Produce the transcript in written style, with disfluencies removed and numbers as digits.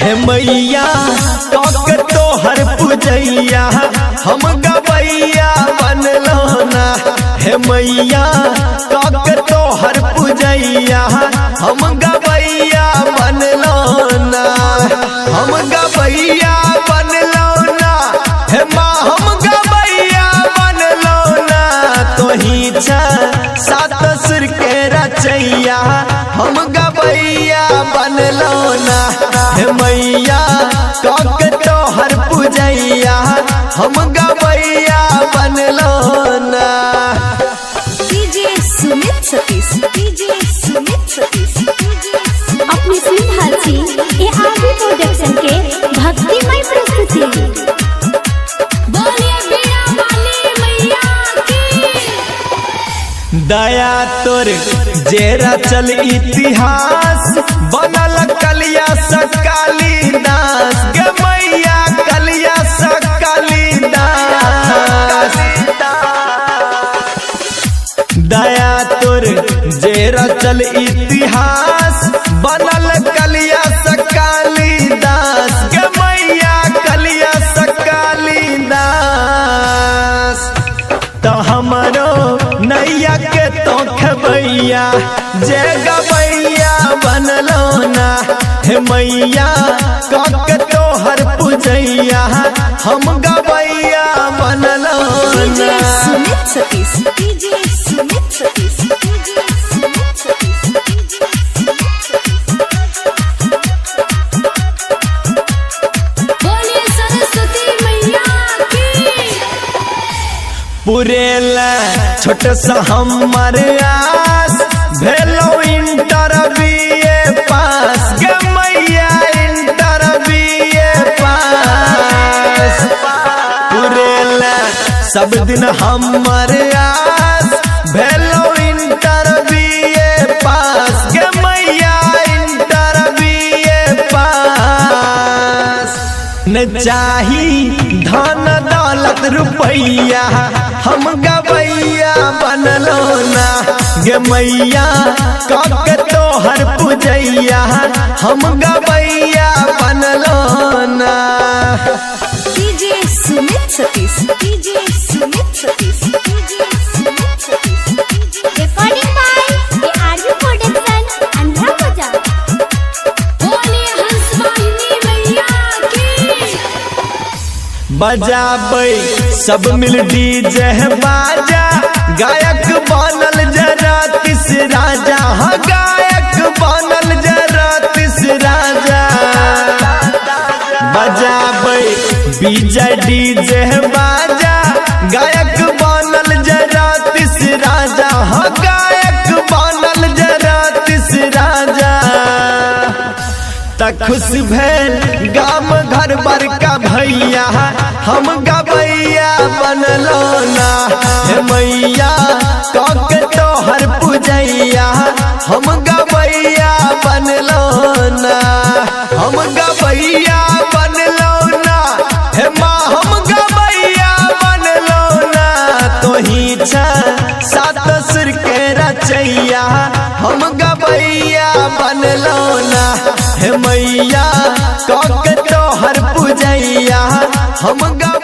हे मैया कक तोहर पूजैया हम गवैया बनलो ना। हे मैया कक तोहर पूजैया हम गवैया बनलो ना। हम गवैया बनलो ना। हे माँ हम गवैया बनलो ना। तोही छा सात सुर के रचैया हम गवैया बनलो ना। हे मैया कक तोहर पूजैया हम गवैया बनलो ना। डीजे सुमित सतीश, डीजे सुमित सतीश अपनी सिंहल सिंह ए आगे प्रोडक्शन के भक्तिमय प्रस्तुति। बोलिए बीड़ा वाली मैया की। दया तोर जेरा चल इतिहास बनल कलिया सकाली दास। गे मैया कलिया सकाली दास। दया तोर जेरा चल इतिहास बनल कलिया सकाली दास। गे मैया कलिया सकाली दास। तो हमरो नैया के तो खबैया जे गवैया बनलो ना। हे मैया कक तोहर पूजैया हम गवैया बनलो डीजे ना। सुमित सतीश, डीजे सुमित सतीश, डीजे सुमित सतीश, बोलिए सरस्वती मैया की। पुरेला छोट सा हमर आस भेलो इंटर बीए पास। गे मैया इंटर बीए पास। पुरेला सब दिन हमर आस भेलो इंटर बीए पास। गे मैया इंटर बीए पास। न चाही धन दौलत रुपैया हम गवैया बनलो ना। गे मैया कक तोहर पूजैया हम गवैया बनलो ना। DJ Sumit Satish, DJ Sumit Satish, DJ Sumit Satish, recording by RU production अंधा बाजार। बोलिए हंस वाहिनी मैया की। बजाबै सब मिल डीजे बाजा गायक बनल जरा तिस राजा। हाँ गायक बनल जरा तिस राजा। बजाबै विजय डीजे बाजा गायक बनल जरा तिस राजा। हाँ गायक बनल जरा तिस राजा। त खुश भेल गाम घर बड़का भैया हम गवैया बनलो ना। हे मैया कक तोहर पूजैया हम गवैया बनलो ना। हम गवैया बनलो ना। हे माँ हम गवैया बनलो ना। तोही छा सात सुर के रचैया हम गवैया बनलो ना। हे मैया कक तोहर पूजैया हम गवैया